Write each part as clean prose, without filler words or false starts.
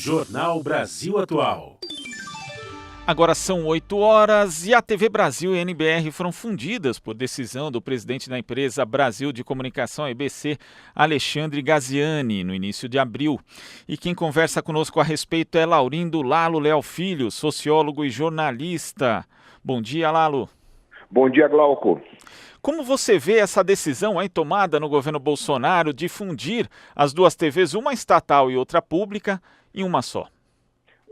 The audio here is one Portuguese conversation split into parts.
Jornal Brasil Atual. Agora são 8 horas e a TV Brasil e a NBR foram fundidas por decisão do presidente da empresa Brasil de Comunicação, a EBC, Alexandre Gaziani, no início de abril. E quem conversa conosco a respeito é Laurindo Lalo Leal Filho, sociólogo e jornalista. Bom dia, Lalo. Bom dia, Glauco. Como você vê essa decisão aí tomada no governo Bolsonaro de fundir as duas TVs, uma estatal e outra pública, em uma só?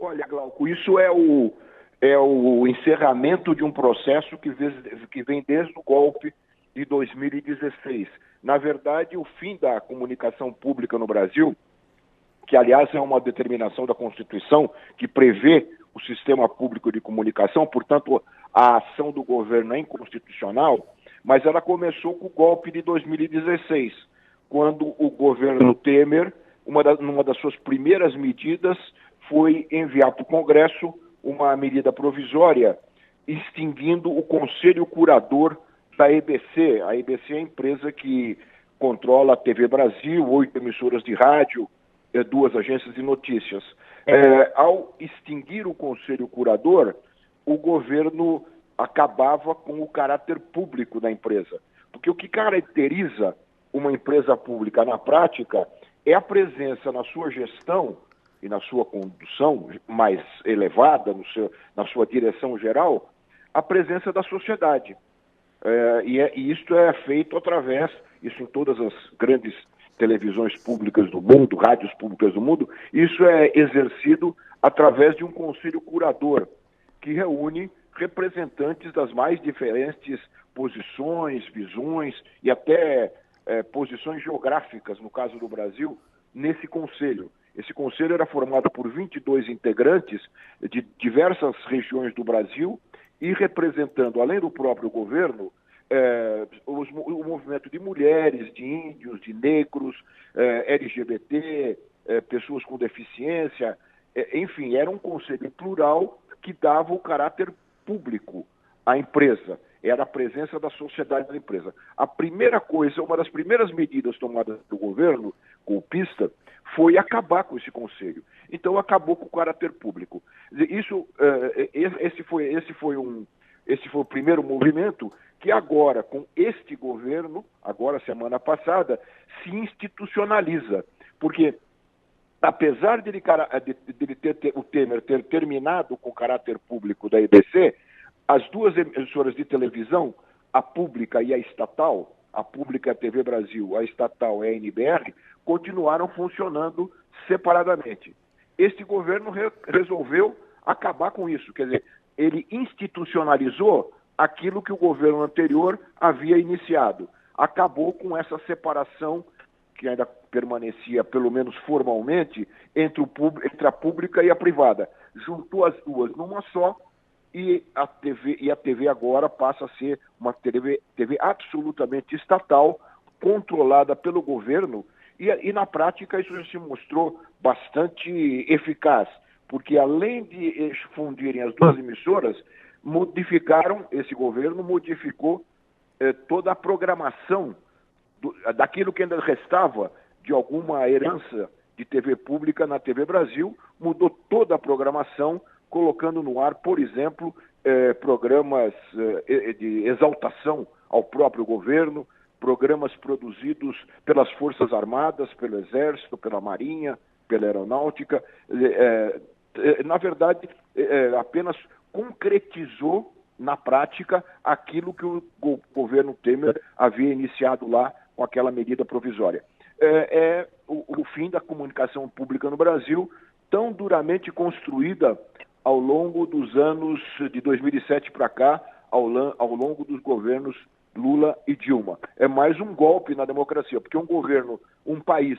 Olha, Glauco, isso é o encerramento de um processo que vem desde o golpe de 2016. Na verdade, o fim da comunicação pública no Brasil, que aliás é uma determinação da Constituição que prevê o sistema público de comunicação, portanto a ação do governo é inconstitucional, mas ela começou com o golpe de 2016, quando o governo Temer, numa das suas primeiras medidas, foi enviar para o Congresso uma medida provisória extinguindo o Conselho Curador da EBC. A EBC é a empresa que controla a TV Brasil, 8 emissoras de rádio, 2 agências de notícias. Ao extinguir o Conselho Curador, o governo acabava com o caráter público da empresa. Porque o que caracteriza uma empresa pública na prática é a presença na sua gestão e na sua condução mais elevada, na sua direção geral, a presença da sociedade. E isto é feito através, isso em todas as grandes televisões públicas do mundo, rádios públicas do mundo, isso é exercido através de um conselho curador, que reúne representantes das mais diferentes posições, visões e até posições geográficas, no caso do Brasil, nesse conselho. Esse conselho era formado por 22 integrantes de diversas regiões do Brasil e representando, além do próprio governo, o movimento de mulheres, de índios, de negros, LGBT, pessoas com deficiência, enfim, era um conselho plural que dava o caráter público à empresa, era a presença da sociedade na empresa. A primeira coisa, uma das primeiras medidas tomadas pelo governo golpista foi acabar com esse conselho. Então acabou com o caráter público. Esse foi o primeiro movimento que agora, com este governo, agora semana passada, se institucionaliza. Porque apesar o Temer ter terminado com o caráter público da EBC, as duas emissoras de televisão, a pública e a estatal, a pública é a TV Brasil, a estatal é a NBR, continuaram funcionando separadamente. Este governo resolveu acabar com isso, quer dizer, ele institucionalizou aquilo que o governo anterior havia iniciado. Acabou com essa separação que ainda permanecia, pelo menos formalmente, entre a pública e a privada. Juntou as duas numa só e a TV agora passa a ser uma TV absolutamente estatal, controlada pelo governo, e na prática isso já se mostrou bastante eficaz, porque além de fundirem as duas emissoras, esse governo modificou toda a programação daquilo que ainda restava de alguma herança de TV pública na TV Brasil, mudou toda a programação, colocando no ar, por exemplo, programas de exaltação ao próprio governo, programas produzidos pelas Forças Armadas, pelo Exército, pela Marinha, pela Aeronáutica. Na verdade, apenas concretizou na prática aquilo que o governo Temer havia iniciado lá com aquela medida provisória. O fim da comunicação pública no Brasil, tão duramente construída ao longo dos anos de 2007 para cá, ao longo dos governos Lula e Dilma. É mais um golpe na democracia, porque um país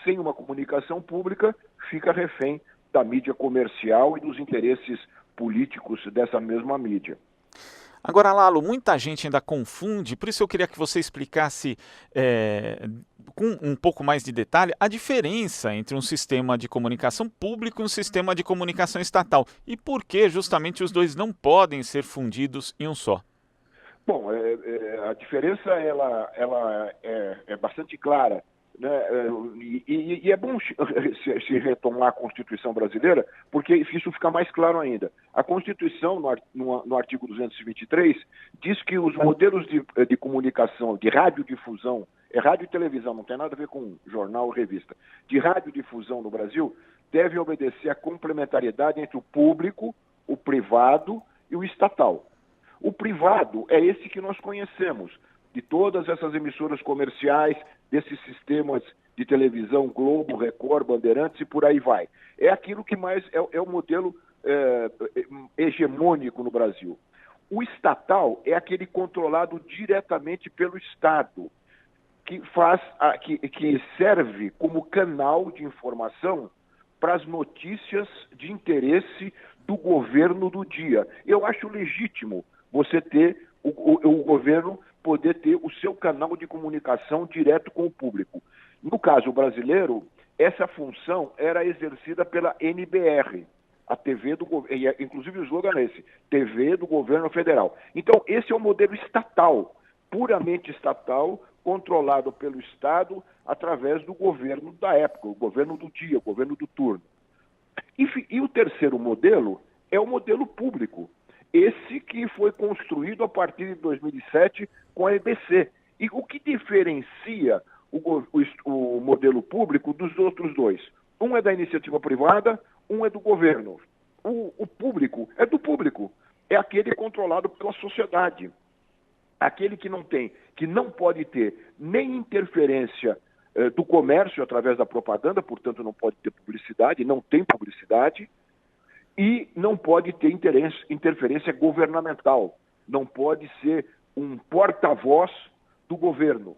sem uma comunicação pública fica refém da mídia comercial e dos interesses políticos dessa mesma mídia. Agora, Lalo, muita gente ainda confunde, por isso eu queria que você explicasse com um pouco mais de detalhe a diferença entre um sistema de comunicação público e um sistema de comunicação estatal e por que justamente os dois não podem ser fundidos em um só. Bom, a diferença ela é bastante clara. né? E é bom se retomar a Constituição brasileira, porque isso fica mais claro ainda. A Constituição, no artigo 223, diz que os modelos de comunicação, de radiodifusão, é rádio e televisão, não tem nada a ver com jornal ou revista, de radiodifusão no Brasil, devem obedecer à complementariedade entre o público, o privado e o estatal. O privado é esse que nós conhecemos, de todas essas emissoras comerciais, desses sistemas de televisão, Globo, Record, Bandeirantes e por aí vai. É aquilo que mais é o modelo hegemônico no Brasil. O estatal é aquele controlado diretamente pelo Estado, que serve como canal de informação para as notícias de interesse do governo do dia. Eu acho legítimo você ter o governo poder ter o seu canal de comunicação direto com o público. No caso brasileiro, essa função era exercida pela NBR, a TV do governo, inclusive o slogan é esse, TV do governo federal. Então, esse é o modelo estatal, puramente estatal, controlado pelo Estado através do governo da época, o governo do dia, o governo do turno. E o terceiro modelo é o modelo público, esse que foi construído a partir de 2007 com a EBC. E o que diferencia o modelo público dos outros dois? Um é da iniciativa privada, um é do governo. O público é do público, é aquele controlado pela sociedade. Aquele que não pode ter nem interferência do comércio através da propaganda, portanto não pode ter publicidade, não tem publicidade, e não pode ter interferência governamental, não pode ser um porta-voz do governo,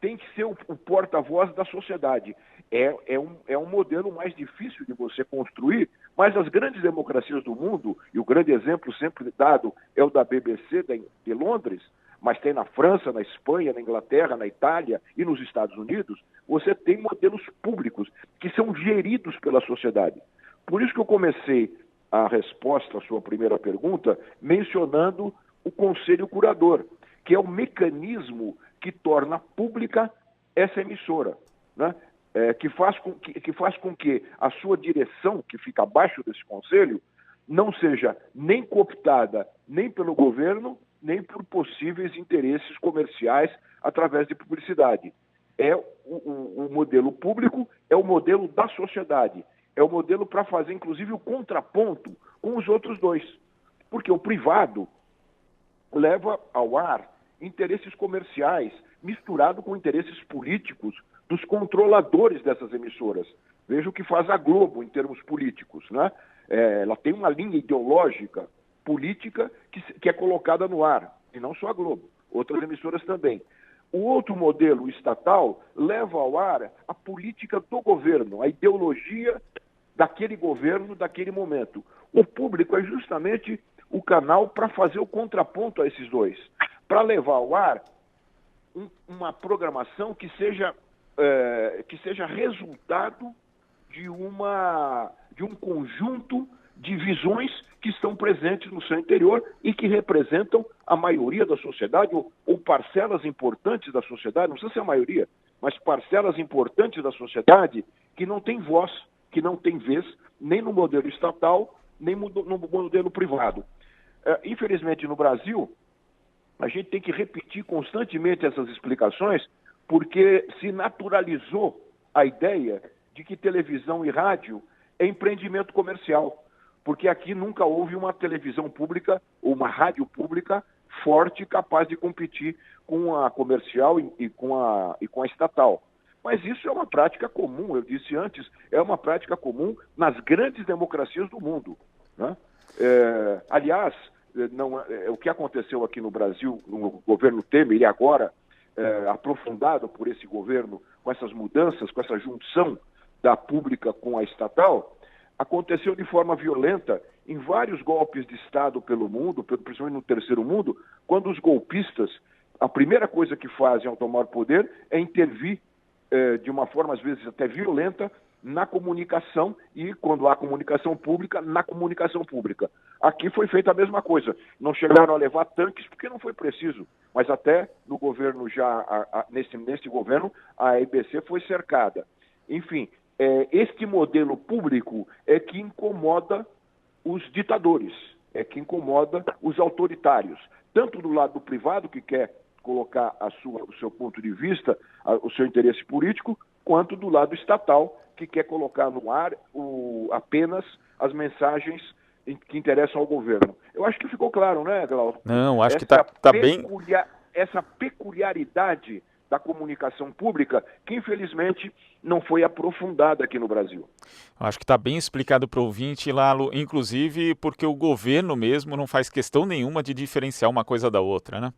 tem que ser o porta-voz da sociedade. É um modelo mais difícil de você construir, mas as grandes democracias do mundo, e o grande exemplo sempre dado é o da BBC de Londres, mas tem na França, na Espanha, na Inglaterra, na Itália e nos Estados Unidos, você tem modelos públicos que são geridos pela sociedade. Por isso que eu comecei a resposta à sua primeira pergunta mencionando o Conselho Curador, que é o mecanismo que torna pública essa emissora, né? Que faz com que a sua direção, que fica abaixo desse conselho, não seja nem cooptada nem pelo governo, nem por possíveis interesses comerciais através de publicidade. O modelo público é o modelo da sociedade, é o modelo para fazer, inclusive, o contraponto com os outros dois. Porque o privado leva ao ar interesses comerciais misturado com interesses políticos dos controladores dessas emissoras. Veja o que faz a Globo em termos políticos, né? Ela tem uma linha ideológica, política, que é colocada no ar, e não só a Globo, outras emissoras também. O outro modelo estatal leva ao ar a política do governo, a ideologia daquele governo, daquele momento. O público é justamente o canal para fazer o contraponto a esses dois, para levar ao ar uma programação que seja resultado de um conjunto de visões que estão presentes no seu interior e que representam a maioria da sociedade ou parcelas importantes da sociedade, não precisa ser a maioria, mas parcelas importantes da sociedade que não tem voz, que não tem vez, nem no modelo estatal, nem no modelo privado. Infelizmente, no Brasil, a gente tem que repetir constantemente essas explicações, porque se naturalizou a ideia de que televisão e rádio é empreendimento comercial, porque aqui nunca houve uma televisão pública ou uma rádio pública forte capaz de competir com a comercial e com a estatal. Mas isso é uma prática comum, eu disse antes, é uma prática comum nas grandes democracias do mundo, né? Aliás, o que aconteceu aqui no Brasil, no governo Temer, e agora aprofundado por esse governo, com essas mudanças, com essa junção da pública com a estatal, aconteceu de forma violenta em vários golpes de Estado pelo mundo, principalmente no terceiro mundo, quando os golpistas, a primeira coisa que fazem ao tomar poder é intervir de uma forma, às vezes, até violenta, na comunicação e, quando há comunicação pública, na comunicação pública. Aqui foi feita a mesma coisa. Não chegaram a levar tanques porque não foi preciso, mas até no governo nesse governo, a EBC foi cercada. Enfim, este modelo público é que incomoda os ditadores, é que incomoda os autoritários, tanto do lado do privado, que quer colocar o seu ponto de vista, o seu interesse político, quanto do lado estatal, que quer colocar no ar apenas as mensagens que interessam ao governo. Eu acho que ficou claro, né, Glauco? Não, acho que tá bem... Essa peculiaridade da comunicação pública, que infelizmente não foi aprofundada aqui no Brasil. Acho que está bem explicado para o ouvinte, Lalo, inclusive porque o governo mesmo não faz questão nenhuma de diferenciar uma coisa da outra, né?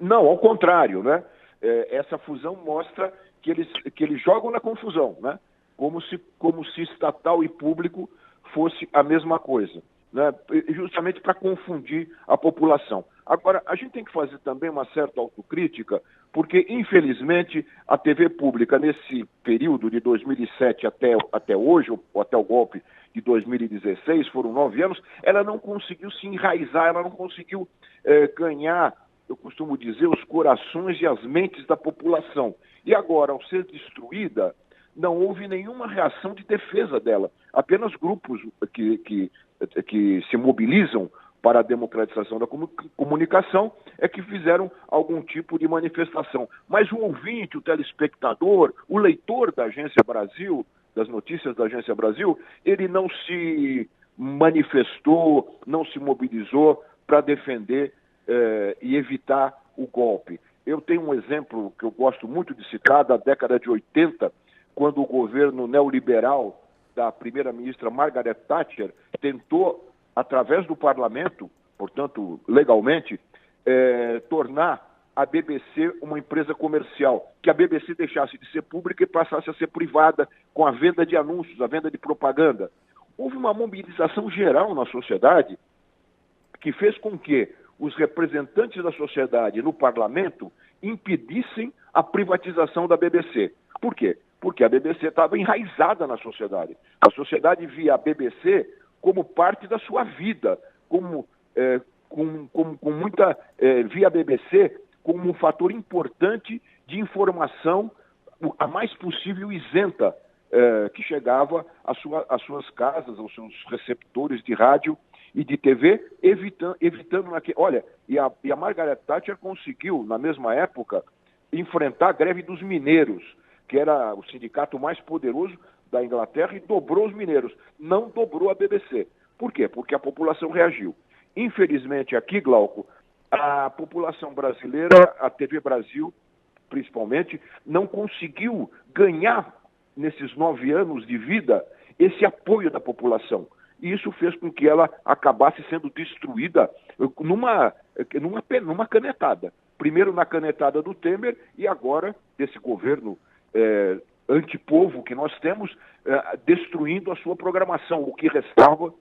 Não, ao contrário, né? Essa fusão mostra que eles jogam na confusão, né? Como se estatal e público fosse a mesma coisa, né? Justamente para confundir a população. Agora, a gente tem que fazer também uma certa autocrítica, porque, infelizmente, a TV pública, nesse período de 2007 até hoje, ou até o golpe de 2016, foram 9 anos, ela não conseguiu se enraizar, ela não conseguiu ganhar, eu costumo dizer, os corações e as mentes da população. E agora, ao ser destruída, não houve nenhuma reação de defesa dela. Apenas grupos que se mobilizam para a democratização da comunicação é que fizeram algum tipo de manifestação. Mas o ouvinte, o telespectador, o leitor da Agência Brasil, das notícias da Agência Brasil, ele não se manifestou, não se mobilizou para defender e evitar o golpe. Eu tenho um exemplo que eu gosto muito de citar, da década de 80, quando o governo neoliberal da primeira-ministra Margaret Thatcher tentou, através do parlamento, portanto, legalmente, tornar a BBC uma empresa comercial, que a BBC deixasse de ser pública e passasse a ser privada, com a venda de anúncios, a venda de propaganda. Houve uma mobilização geral na sociedade que fez com que os representantes da sociedade no parlamento impedissem a privatização da BBC. Por quê? Porque a BBC estava enraizada na sociedade. A sociedade via a BBC como parte da sua vida, via a BBC como um fator importante de informação, a mais possível isenta, que chegava às suas casas, aos seus receptores de rádio e de TV, evitando... Olha, e a Margaret Thatcher conseguiu, na mesma época, enfrentar a greve dos mineiros, que era o sindicato mais poderoso da Inglaterra, e dobrou os mineiros. Não dobrou a BBC. Por quê? Porque a população reagiu. Infelizmente, aqui, Glauco, a população brasileira, a TV Brasil, principalmente, não conseguiu ganhar, nesses 9 anos de vida, esse apoio da população. E isso fez com que ela acabasse sendo destruída numa canetada. Primeiro na canetada do Temer e agora desse governo antipovo que nós temos, destruindo a sua programação, o que restava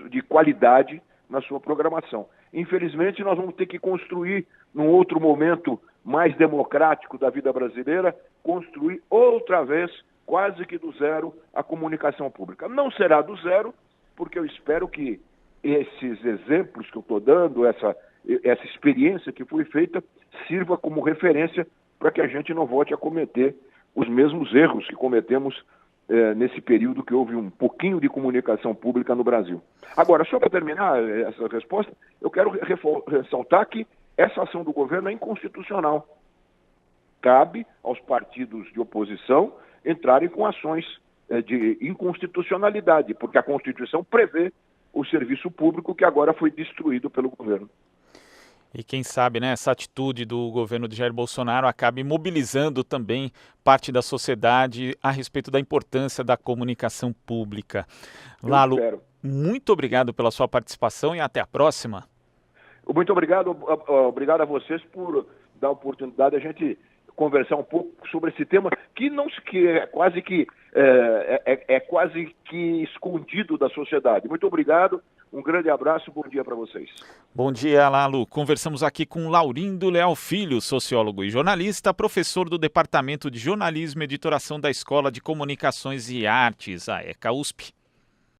de qualidade na sua programação. Infelizmente, nós vamos ter que construir, num outro momento mais democrático da vida brasileira, construir outra vez, quase que do zero, a comunicação pública. Não será do zero, porque eu espero que esses exemplos que eu estou dando, essa experiência que foi feita, sirva como referência para que a gente não volte a cometer os mesmos erros que cometemos nesse período que houve um pouquinho de comunicação pública no Brasil. Agora, só para terminar essa resposta, eu quero ressaltar que essa ação do governo é inconstitucional. Cabe aos partidos de oposição entrarem com ações de inconstitucionalidade, porque a Constituição prevê o serviço público que agora foi destruído pelo governo. E quem sabe, né, essa atitude do governo de Jair Bolsonaro acabe mobilizando também parte da sociedade a respeito da importância da comunicação pública. Lalo, muito obrigado pela sua participação e até a próxima. Muito obrigado a vocês por dar a oportunidade de a gente conversar um pouco sobre esse tema que é quase que escondido da sociedade. Muito obrigado. Um grande abraço, bom dia para vocês. Bom dia, Lalo. Conversamos aqui com Laurindo Leal Filho, sociólogo e jornalista, professor do Departamento de Jornalismo e Editoração da Escola de Comunicações e Artes, a ECA USP.